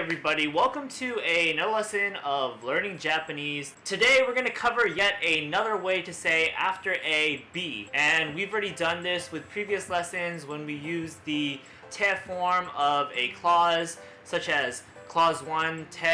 everybody, welcome to another lesson of learning Japanese. Today we're going to cover yet another way to say after A, B. And we've already done this with previous lessons when we used the te form of a clause, such as clause 1, te,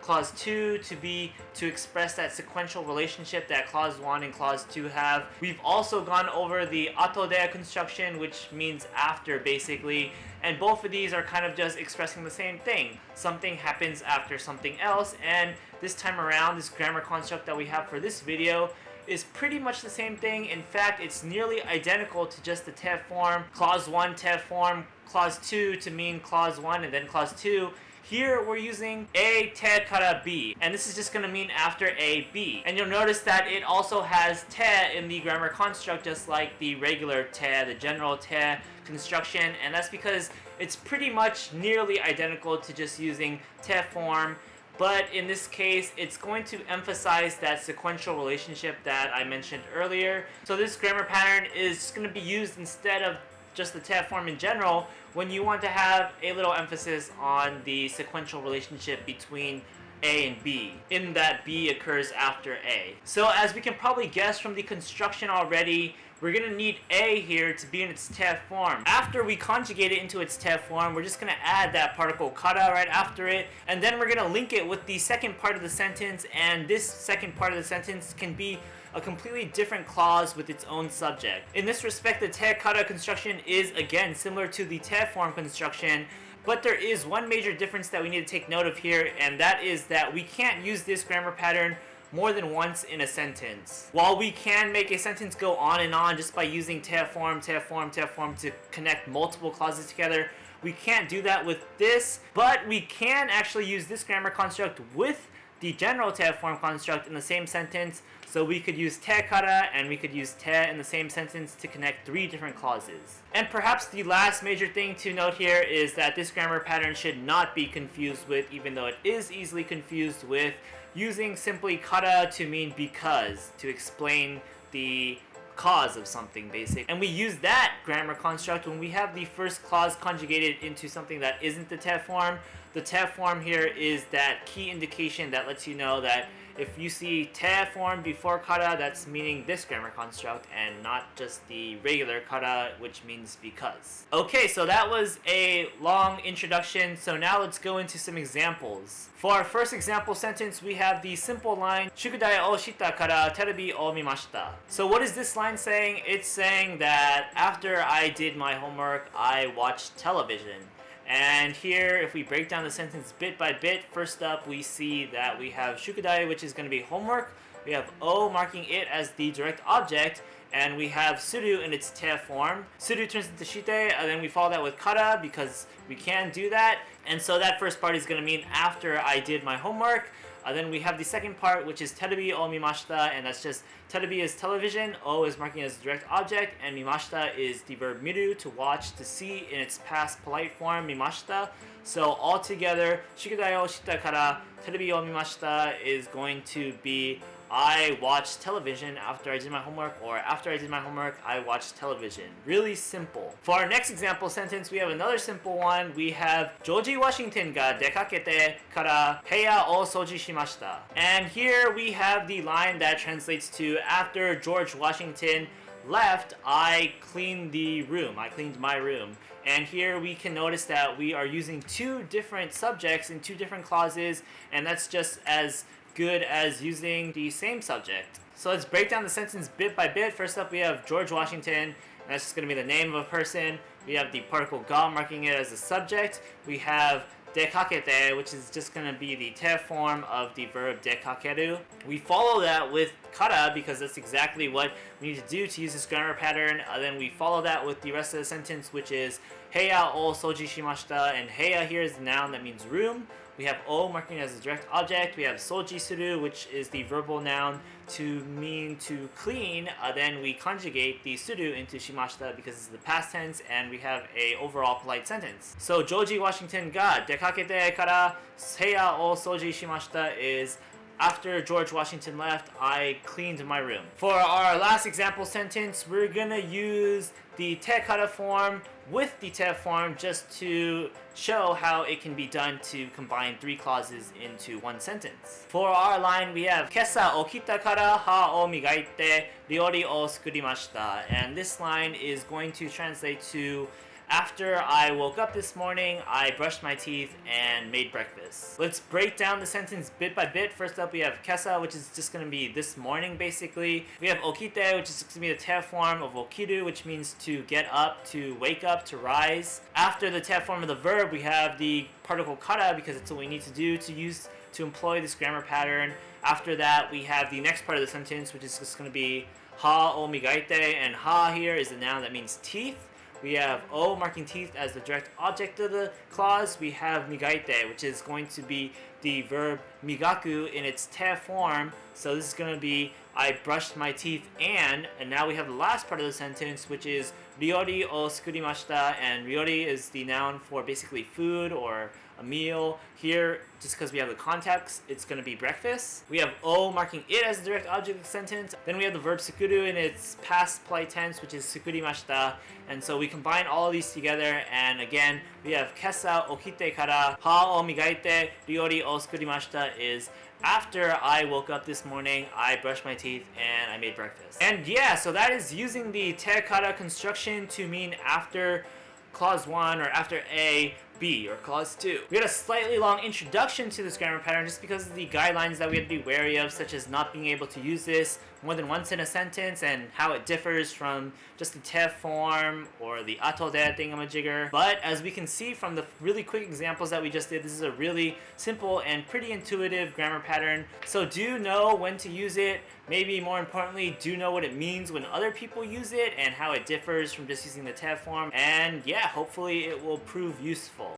clause 2 to be to express that sequential relationship that clause 1 and clause 2 have. We've also gone over the atode construction, which means after basically, and both of these are kind of just expressing the same thing. Something happens after something else, and this time around, this grammar construct that we have for this video is pretty much the same thing. In fact, it's nearly identical to just the te form, clause 1 te form, clause 2 to mean clause 1 and then clause 2. Here we're using A teからB, and this is just going to mean after A, B. And you'll notice that it also has te in the grammar construct just like the regular te, the general te construction, and that's because it's pretty much nearly identical to just using te form. But in this case, it's going to emphasize that sequential relationship that I mentioned earlier. So this grammar pattern is going to be used instead of just the te form in general when you want to have a little emphasis on the sequential relationship between A and B, in that B occurs after A. So as we can probably guess from the construction already, we're going to need A here to be in its te form. After we conjugate it into its te form, we're just going to add that particle kara right after it, and then we're going to link it with the second part of the sentence, and this second part of the sentence can be a completely different clause with its own subject. In this respect, the te kara construction is again similar to the te form construction, but there is one major difference that we need to take note of here, and that is that we can't use this grammar pattern more than once in a sentence. While we can make a sentence go on and on just by using te form, te form, te form to connect multiple clauses together, we can't do that with this, but we can actually use this grammar construct with the general te form construct in the same sentence. So we could use te kara and we could use te in the same sentence to connect three different clauses. And perhaps the last major thing to note here is that this grammar pattern should not be confused with, even though it is easily confused with, using simply kara to mean because, to explain the cause of something basic. And we use that grammar construct when we have the first clause conjugated into something that isn't the te form. The te form here is that key indication that lets you know that if you see te form before kara, that's meaning this grammar construct and not just the regular kara, which means because. Okay, so that was a long introduction, so now let's go into some examples. For our first example sentence, we have the simple line, Shukudaiをしてからテレビを見ました. So what is this line saying? It's saying that after I did my homework, I watched television. And here, if we break down the sentence bit by bit, first up we see that we have shukudai, which is going to be homework. We have o marking it as the direct object, and we have suru in its te form. Suru turns into shite, and then we follow that with kara because we can do that. And so that first part is going to mean after I did my homework. Then we have the second part, which is terebi o mimashita, and that's just terebi is television, o is marking as direct object, and mimashita is the verb miru, to watch, to see in its past polite form, mimashita. So all together, shukudai o shite kara terebi o mimashita is going to be I watched television after I did my homework, or after I did my homework, I watched television. Really simple. For our next example sentence, we have another simple one. We have Jouji Washington ga dekaketeから部屋を掃除しました. And here we have the line that translates to after George Washington left, I cleaned the room. I cleaned my room. And here we can notice that we are using two different subjects in two different clauses, and that's just as good as using the same subject. So let's break down the sentence bit by bit. First up, we have George Washington, and that's just going to be the name of a person. We have the particle ga marking it as a subject. We have dekakete, which is just going to be the te form of the verb dekakeru. We follow that with kara because that's exactly what we need to do to use this grammar pattern. Then we follow that with the rest of the sentence, which is heya o souji shimashita, and heya here is the noun that means room. We have o marking as a direct object. We have souji suru, which is the verbal noun to mean to clean. Then we conjugate the suru into shimashita because it's the past tense, and we have a overall polite sentence. So Jouji Washington ga dekakete kara heya o souji shimashita is after George Washington left, I cleaned my room. For our last example sentence, we're gonna use the tekakete form with the te form just to show how it can be done to combine 3 clauses into one sentence. For our line, we have 今朝起きたから歯を磨いて料理を作りました. And this line is going to translate to after I woke up this morning, I brushed my teeth and made breakfast. Let's break down the sentence bit by bit. First up, we have kesa, which is just going to be this morning, basically. We have okite, which is going to be the te form of okiru, which means to get up, to wake up, to rise. After the te form of the verb, we have the particle kara, because it's what we need to do to employ this grammar pattern. After that, we have the next part of the sentence, which is just going to be ha o migaite, and ha here is the noun that means teeth. We have o marking teeth as the direct object of the clause. We have migaite, which is going to be the verb migaku in its te form. So this is going to be I brushed my teeth and now we have the last part of the sentence, which is ryori o sukurimashita, and ryori is the noun for basically food or a meal. Here, just because we have the context, it's going to be breakfast. We have o marking it as the direct object of the sentence. Then we have the verb sukuru in its past polite tense, which is sukurimashita. And so we combine all of these together, and again, we have kesa okite kara ha o migaite ryori o sukurimashita is after I woke up this morning, I brushed my teeth and I made breakfast. And yeah, so that is using the tekakete construction to mean after clause 1 or after A, B, or clause 2. We had a slightly long introduction to this grammar pattern just because of the guidelines that we had to be wary of, such as not being able to use this more than once in a sentence and how it differs from just the te form or the atode thingamajigger. But as we can see from the really quick examples that we just did, this is a really simple and pretty intuitive grammar pattern. So do know when to use it. Maybe more importantly, do know what it means when other people use it and how it differs from just using the te form. And yeah, hopefully it will prove useful.